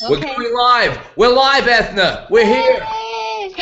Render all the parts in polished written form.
We're Okay. going live. We're live, Ethna. We're here. Yay!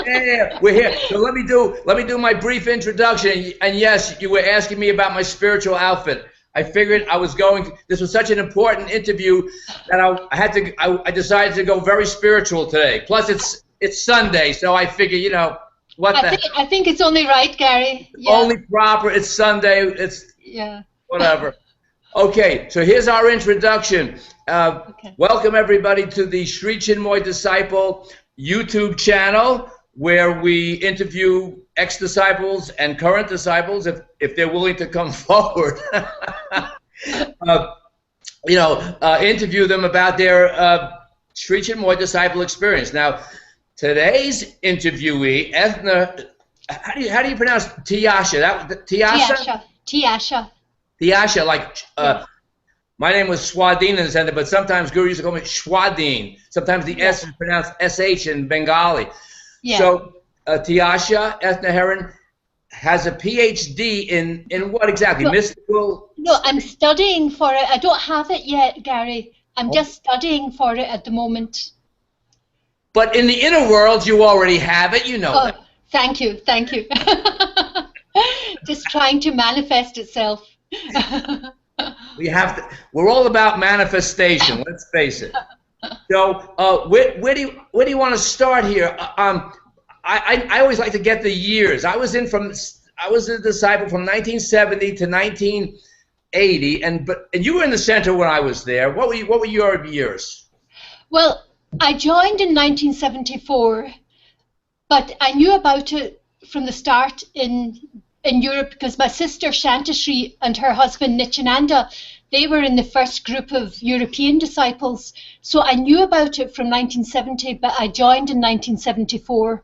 Yeah, we're here. So let me do my brief introduction. And yes, you were asking me about my spiritual outfit. I figured I was going. This was such an important interview that I had to. I decided to go very spiritual today. Plus, it's Sunday, so I figure, what I the think heck, I think it's only right, Gary. Yeah. only proper. It's Sunday. It's Yeah. whatever. Okay, so here's our introduction. Okay. Welcome everybody to the Sri Chinmoy Disciple YouTube channel, where we interview ex-disciples and current disciples if they're willing to come forward. Interview them about their Sri Chinmoy Disciple experience. Now, today's interviewee, Ethna, how do you pronounce Tiyasha? Tiyasa? Tiyasha. Tiyasha, like Yes. my name was Swadin in the center, but sometimes Guru used to call me Shwadin. Sometimes the Yeah. S is pronounced SH in Bengali. Yeah. So Tiyasha Ethna Herron has a PhD in what exactly? No, Mystical. no, I'm studying for it. I don't have it yet, Gary. I'm Oh. just studying for it at the moment. But in the inner world, you already have it. You know Oh, that. thank you. Thank you. Just trying to manifest itself. We're all about manifestation. Let's face it. So where do you want to start here? I always like to get the years. I was a disciple from 1970 to 1980, and you were in the center when I was there. What were your years? Well, I joined in 1974, but I knew about it from the start in Europe because my sister Shantashri and her husband Nityananda, they were in the first group of European disciples. So I knew about it from 1970, but I joined in 1974,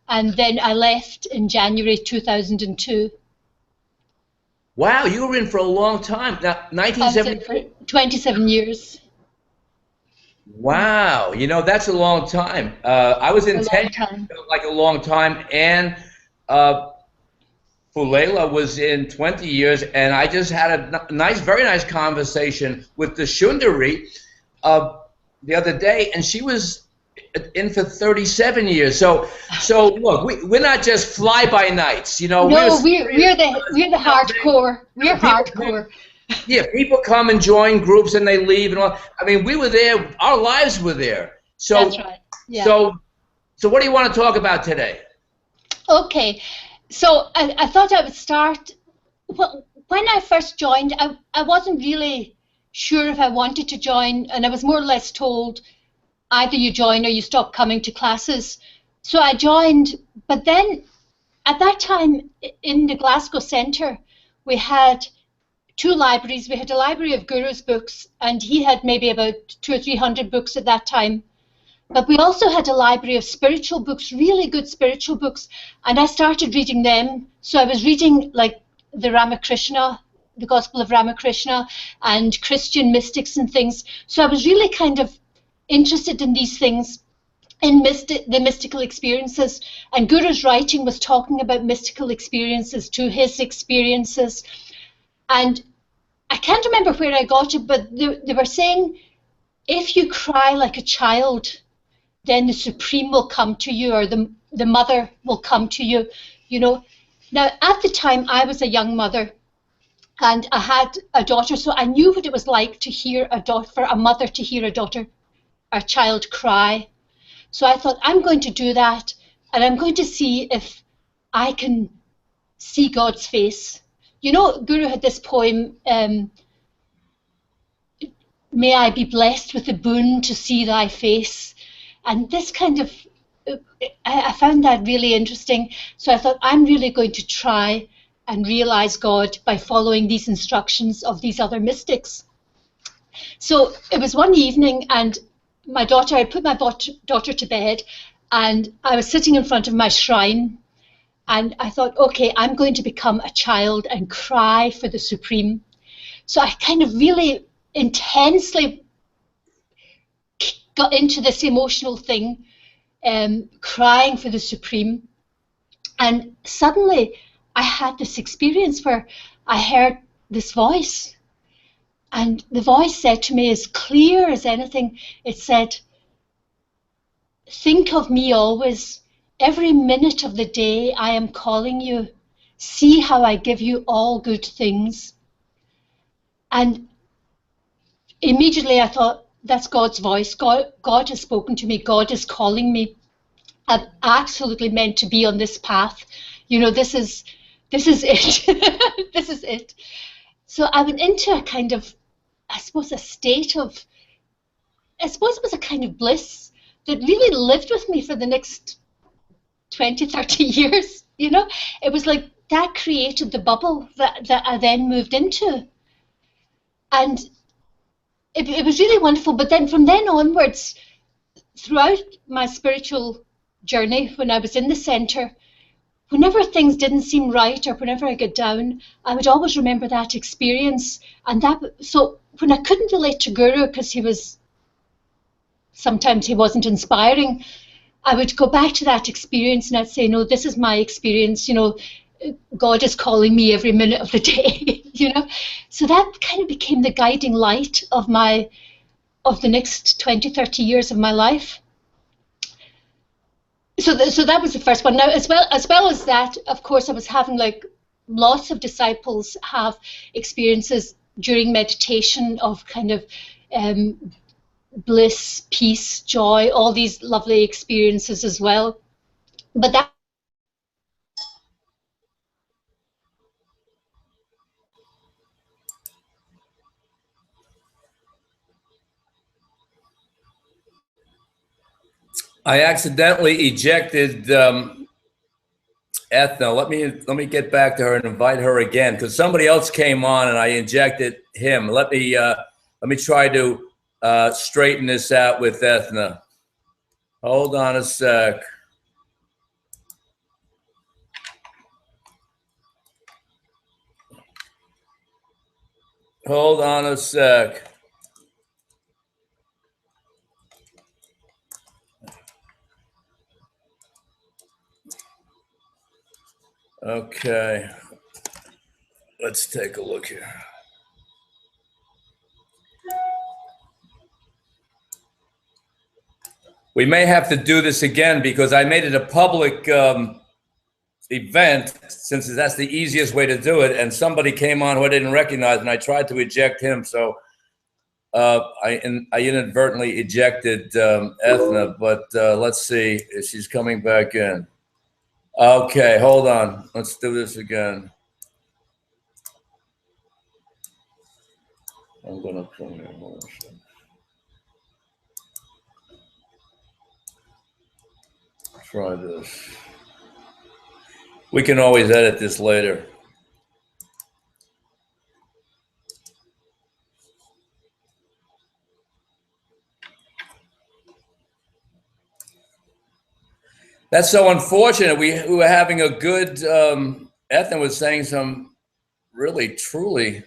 and then I left in January 2002. Wow, you were in for a long time. Now, I was in 1970. for 27 years. Wow, that's a long time. I was in A 10 long years, time. felt like a long time, and Fulela was in 20 years, and I just had a nice, very nice conversation with the Shundari the other day, and she was in for 37 years. So look, we're not just fly-by-nights, No, we're the hardcore. We're hardcore. Yeah, people come and join groups and they leave and all. I mean, we were there. Our lives were there. So, That's right. Yeah. So what do you want to talk about today? Okay. So I thought I would start. Well, when I first joined, I wasn't really sure if I wanted to join, and I was more or less told either you join or you stop coming to classes. So I joined, but then at that time in the Glasgow Centre, we had two libraries. We had a library of Guru's books, and he had maybe about 200 or 300 books at that time. But we also had a library of spiritual books, really good spiritual books, and I started reading them. So I was reading like the Ramakrishna, the Gospel of Ramakrishna, and Christian mystics and things. So I was really kind of interested in these things, in the mystical experiences. And Guru's writing was talking about mystical experiences, to his experiences. And I can't remember where I got it, but they were saying, if you cry like a child, then the Supreme will come to you, or the mother will come to you, Now, at the time, I was a young mother, and I had a daughter, so I knew what it was like to hear for a mother to hear a child cry. So I thought, I'm going to do that, and I'm going to see if I can see God's face. Guru had this poem, may I be blessed with the boon to see thy face. And this kind of, I found that really interesting. So I thought, I'm really going to try and realize God by following these instructions of these other mystics. So it was one evening, and I put my daughter to bed, and I was sitting in front of my shrine, and I thought, okay, I'm going to become a child and cry for the Supreme. So I kind of really intensely got into this emotional thing, crying for the Supreme. And suddenly I had this experience where I heard this voice, And the voice said to me, as clear as anything, it said, think of me always. Every minute of the day I am calling you. See how I give you all good things. And immediately I thought, that's God's voice. God has spoken to me. God is calling me. I'm absolutely meant to be on this path. You know, this is it. This is it. So I went into a kind of, I suppose, a state of, I suppose it was a kind of bliss that really lived with me for the next 20, 30 years. You know, it was like that created the bubble that I then moved into. And it was really wonderful. But then from then onwards, throughout my spiritual journey, when I was in the centre, whenever things didn't seem right or whenever I got down, I would always remember that experience. And that, so when I couldn't relate to Guru because sometimes he wasn't inspiring, I would go back to that experience and I'd say, no, this is my experience, you know, God is calling me every minute of the day, you know. So that kind of became the guiding light of the next 20, 30 years of my life. So that was the first one. Now, as well as that, of course, I was having like lots of disciples have experiences during meditation of kind of bliss, peace, joy, all these lovely experiences as well. But that I accidentally ejected Ethna. Let me get back to her and invite her again because somebody else came on and I ejected him. Let me try to straighten this out with Ethna. Hold on a sec. Hold on a sec. Okay, let's take a look here. We may have to do this again because I made it a public event since that's the easiest way to do it. And somebody came on who I didn't recognize and I tried to eject him. So I inadvertently ejected Ethna, but let's see if she's coming back in. Okay, hold on. Let's do this again. I'm gonna come here. Try this. We can always edit this later. That's so unfortunate. We were having a good, Ethna was saying some really, truly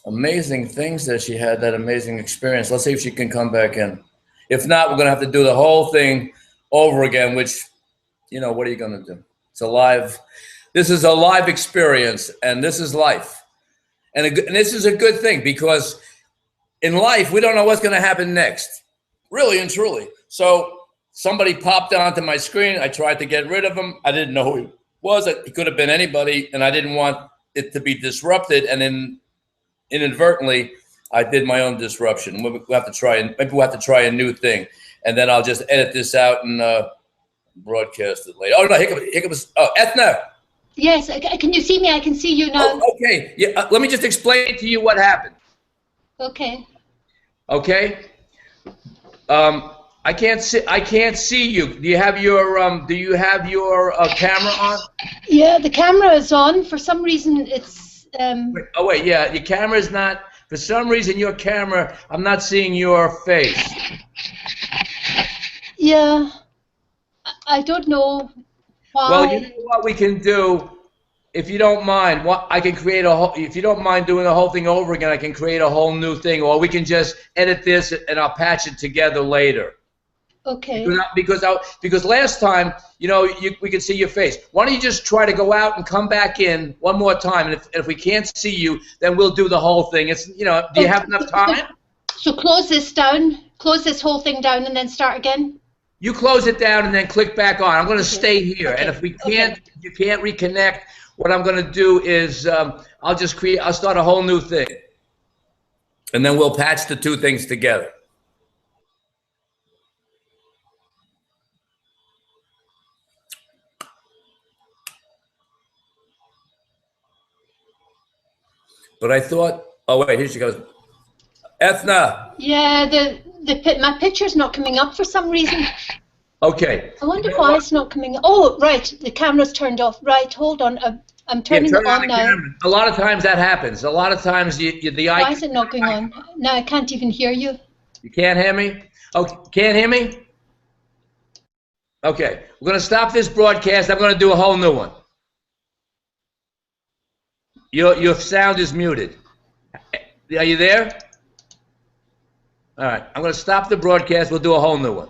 amazing things that she had, that amazing experience. Let's see if she can come back in. If not, we're going to have to do the whole thing over again, which, you know, what are you going to do? It's a live, this is a live experience and this is life. And this is a good thing because in life, we don't know what's going to happen next, really and truly. So somebody popped onto my screen. I tried to get rid of him. I didn't know who he was. He could have been anybody, and I didn't want it to be disrupted. And then inadvertently, I did my own disruption. We'll have to try, and maybe we'll have to try a new thing, and then I'll just edit this out and broadcast it later. Oh no, Hiccup was. Oh, Ethna. Yes, can you see me? I can see you now. Oh, okay. Yeah. Let me just explain to you what happened. Okay. Okay. I can't see you. Do you have your camera on? Yeah, the camera is on. For some reason, it's. Wait, yeah, your camera is not. For some reason, your camera. I'm not seeing your face. Yeah, I don't know why. Well, you know what we can do, if you don't mind. What I can create a whole. If you don't mind doing the whole thing over again, I can create a whole new thing, or we can just edit this and I'll patch it together later. Okay. Because last time, you know, we could see your face. Why don't you just try to go out and come back in one more time? And if we can't see you, then we'll do the whole thing. It's, you know, do you have enough time? So close this down, close this whole thing down, and then start again. You close it down and then click back on. I'm going to stay here, Okay. and if we can't, you can't reconnect. What I'm going to do is I'll start a whole new thing, and then we'll patch the two things together. But I thought, oh wait, here she goes. Ethna. Yeah, my picture's not coming up for some reason. Okay. I wonder why it's not coming up. Oh, right, the camera's turned off. Right, hold on. I'm turning it on now. Camera. A lot of times that happens. A lot of times the icon. Why is it not going on? Now I can't even hear you. You can't hear me? Oh, can't hear me? Okay, we're going to stop this broadcast. I'm going to do a whole new one. Your sound is muted. Are you there? All right, I'm going to stop the broadcast. We'll do a whole new one.